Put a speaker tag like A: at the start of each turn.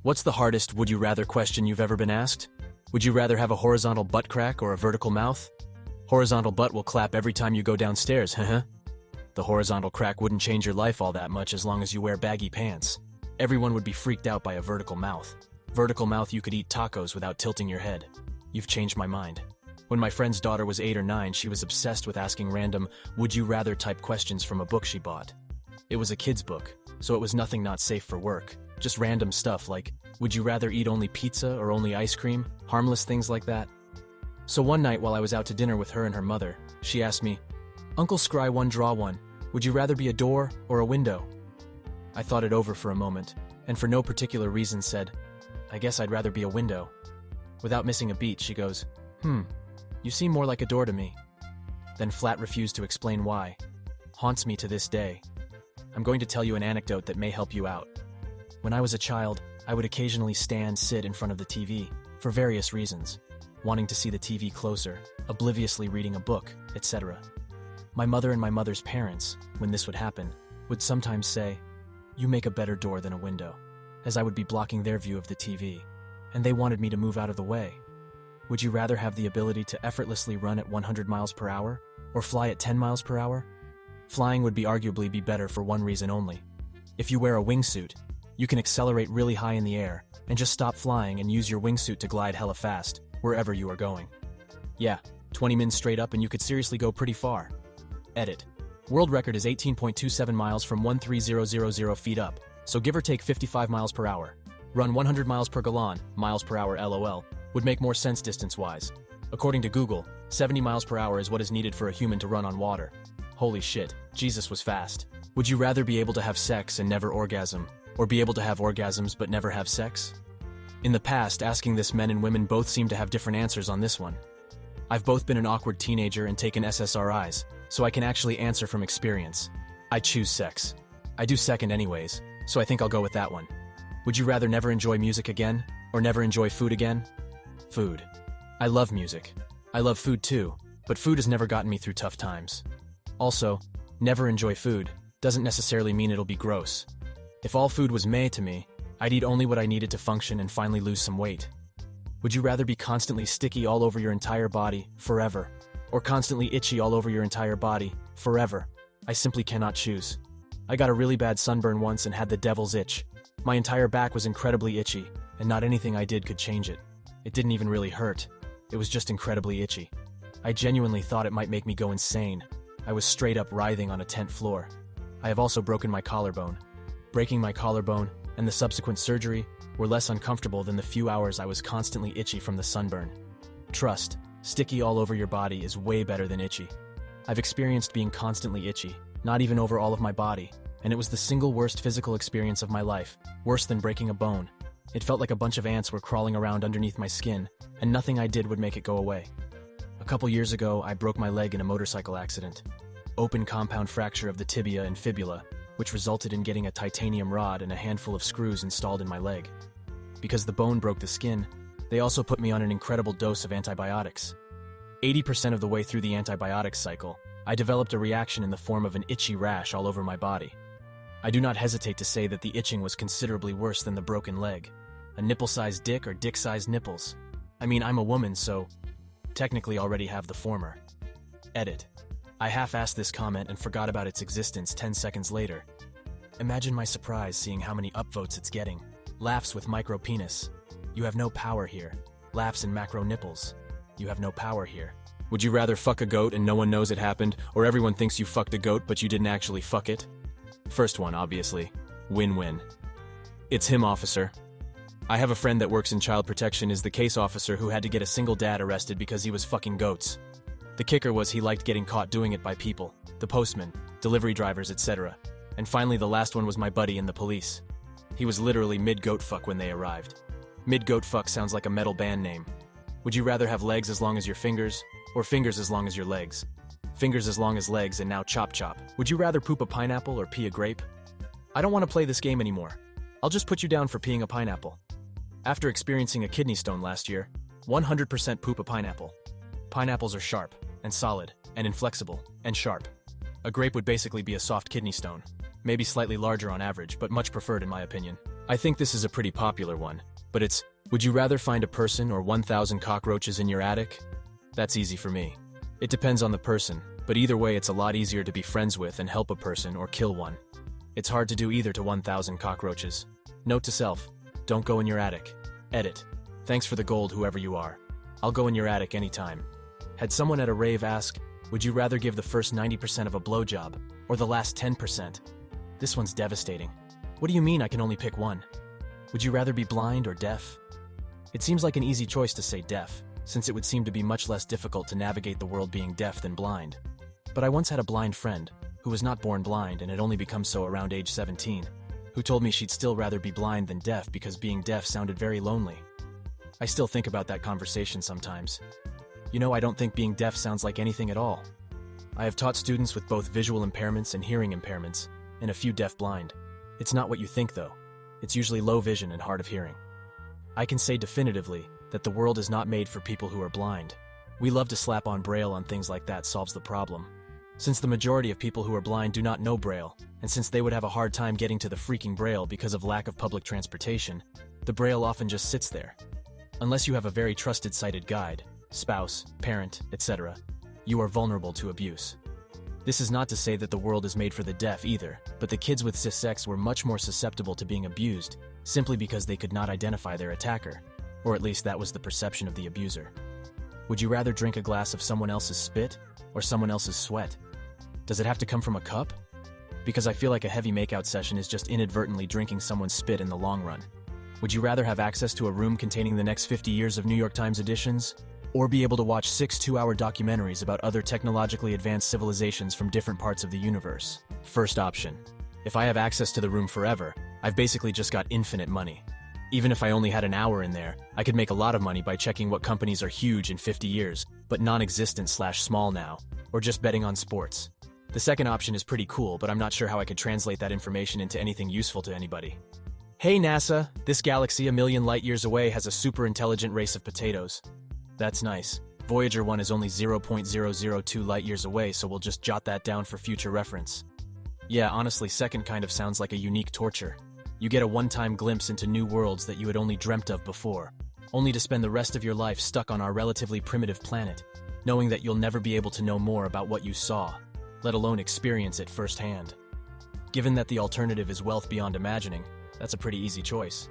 A: What's the hardest would you rather question you've ever been asked? Would you rather have a horizontal butt crack or a vertical mouth? Horizontal butt will clap every time you go downstairs, huh? The horizontal crack wouldn't change your life all that much as long as you wear baggy pants. Everyone would be freaked out by a vertical mouth. Vertical mouth, you could eat tacos without tilting your head. You've changed my mind. When my friend's daughter was 8 or 9, she was obsessed with asking random, would-you-rather type questions from a book she bought. It was a kid's book, so it was nothing not safe for work. Just random stuff like, would you rather eat only pizza or only ice cream? Harmless things like that. So one night while I was out to dinner with her and her mother, she asked me, Uncle Scry one draw one, would you rather be a door or a window? I thought it over for a moment, and for no particular reason said, I guess I'd rather be a window. Without missing a beat, she goes, you seem more like a door to me. Then flat refused to explain why. Haunts me to this day. I'm going to tell you an anecdote that may help you out. When I was a child, I would occasionally sit in front of the TV, for various reasons, wanting to see the TV closer, obliviously reading a book, etc. My mother and my mother's parents, when this would happen, would sometimes say, you make a better door than a window, as I would be blocking their view of the TV, and they wanted me to move out of the way. Would you rather have the ability to effortlessly run at 100 miles per hour, or fly at 10 miles per hour? Flying would arguably be better for one reason only. If you wear a wingsuit, you can accelerate really high in the air, and just stop flying and use your wingsuit to glide hella fast, wherever you are going. Yeah, 20 min straight up and you could seriously go pretty far. Edit. World record is 18.27 miles from 13,000 feet up, so give or take 55 miles per hour. Run 100 miles per gallon, miles per hour LOL, would make more sense distance-wise. According to Google, 70 miles per hour is what is needed for a human to run on water. Holy shit, Jesus was fast. Would you rather be able to have sex and never orgasm, or be able to have orgasms but never have sex? In the past, asking this, men and women both seem to have different answers on this one. I've both been an awkward teenager and taken SSRIs, so I can actually answer from experience. I choose sex. I do second anyways, so I think I'll go with that one. Would you rather never enjoy music again, or never enjoy food again? Food. I love music. I love food too, but food has never gotten me through tough times. Also, never enjoy food doesn't necessarily mean it'll be gross. If all food was meh to me, I'd eat only what I needed to function and finally lose some weight. Would you rather be constantly sticky all over your entire body, forever, or constantly itchy all over your entire body, forever? I simply cannot choose. I got a really bad sunburn once and had the devil's itch. My entire back was incredibly itchy, and not anything I did could change it. It didn't even really hurt. It was just incredibly itchy. I genuinely thought it might make me go insane. I was straight up writhing on a tent floor. I have also broken my collarbone. Breaking my collarbone and the subsequent surgery were less uncomfortable than the few hours I was constantly itchy from the sunburn. Trust, sticky all over your body is way better than itchy. I've experienced being constantly itchy, not even over all of my body, and it was the single worst physical experience of my life, worse than breaking a bone. It felt like a bunch of ants were crawling around underneath my skin, and nothing I did would make it go away. A couple years ago, I broke my leg in a motorcycle accident. Open compound fracture of the tibia and fibula, which resulted in getting a titanium rod and a handful of screws installed in my leg. Because the bone broke the skin, they also put me on an incredible dose of antibiotics. 80% of the way through the antibiotics cycle, I developed a reaction in the form of an itchy rash all over my body. I do not hesitate to say that the itching was considerably worse than the broken leg. A nipple-sized dick or dick-sized nipples. I mean, I'm a woman, so technically already have the former. Edit. I half-assed this comment and forgot about its existence 10 seconds later. Imagine my surprise seeing how many upvotes it's getting. Laughs with micro penis. You have no power here. Laughs and macro nipples. You have no power here. Would you rather fuck a goat and no one knows it happened, or everyone thinks you fucked a goat but you didn't actually fuck it? First one, obviously. Win-win. It's him, officer. I have a friend that works in child protection, is the case officer who had to get a single dad arrested because he was fucking goats. The kicker was he liked getting caught doing it by people, the postman, delivery drivers, etc. And finally the last one was my buddy in the police. He was literally mid-goat fuck when they arrived. Mid-goat fuck sounds like a metal band name. Would you rather have legs as long as your fingers, or fingers as long as your legs? Fingers as long as legs and now chop chop. Would you rather poop a pineapple or pee a grape? I don't want to play this game anymore. I'll just put you down for peeing a pineapple. After experiencing a kidney stone last year, 100% poop a pineapple. Pineapples are sharp, and solid, and inflexible, and sharp. A grape would basically be a soft kidney stone. Maybe slightly larger on average, but much preferred in my opinion. I think this is a pretty popular one, but it's, would you rather find a person or 1,000 cockroaches in your attic? That's easy for me. It depends on the person, but either way it's a lot easier to be friends with and help a person or kill one. It's hard to do either to 1,000 cockroaches. Note to self, don't go in your attic. Edit. Thanks for the gold, whoever you are. I'll go in your attic anytime. Had someone at a rave ask, would you rather give the first 90% of a blowjob, or the last 10%? This one's devastating. What do you mean I can only pick one? Would you rather be blind or deaf? It seems like an easy choice to say deaf, since it would seem to be much less difficult to navigate the world being deaf than blind. But I once had a blind friend, who was not born blind and had only become so around age 17, who told me she'd still rather be blind than deaf because being deaf sounded very lonely. I still think about that conversation sometimes. You know, I don't think being deaf sounds like anything at all. I have taught students with both visual impairments and hearing impairments, and a few deaf-blind. It's not what you think, though. It's usually low vision and hard of hearing. I can say definitively that the world is not made for people who are blind. We love to slap on Braille on things like that solves the problem. Since the majority of people who are blind do not know Braille, and since they would have a hard time getting to the freaking Braille because of lack of public transportation, the Braille often just sits there. Unless you have a very trusted sighted guide, spouse, parent, etc., you are vulnerable to abuse. This is not to say that the world is made for the deaf either, but the kids with cis-sex were much more susceptible to being abused, simply because they could not identify their attacker, or at least that was the perception of the abuser. Would you rather drink a glass of someone else's spit, or someone else's sweat? Does it have to come from a cup? Because I feel like a heavy makeout session is just inadvertently drinking someone's spit in the long run. Would you rather have access to a room containing the next 50 years of New York Times editions? Or be able to watch 6 two-hour documentaries about other technologically advanced civilizations from different parts of the universe? First option. If I have access to the room forever, I've basically just got infinite money. Even if I only had an hour in there, I could make a lot of money by checking what companies are huge in 50 years, but non-existent/small now, or just betting on sports. The second option is pretty cool, but I'm not sure how I could translate that information into anything useful to anybody. Hey NASA, this galaxy a million light-years away has a super intelligent race of potatoes. That's nice. Voyager 1 is only 0.002 light-years away, so we'll just jot that down for future reference. Yeah, honestly, second kind of sounds like a unique torture. You get a one-time glimpse into new worlds that you had only dreamt of before, only to spend the rest of your life stuck on our relatively primitive planet, knowing that you'll never be able to know more about what you saw, let alone experience it firsthand. Given that the alternative is wealth beyond imagining, that's a pretty easy choice.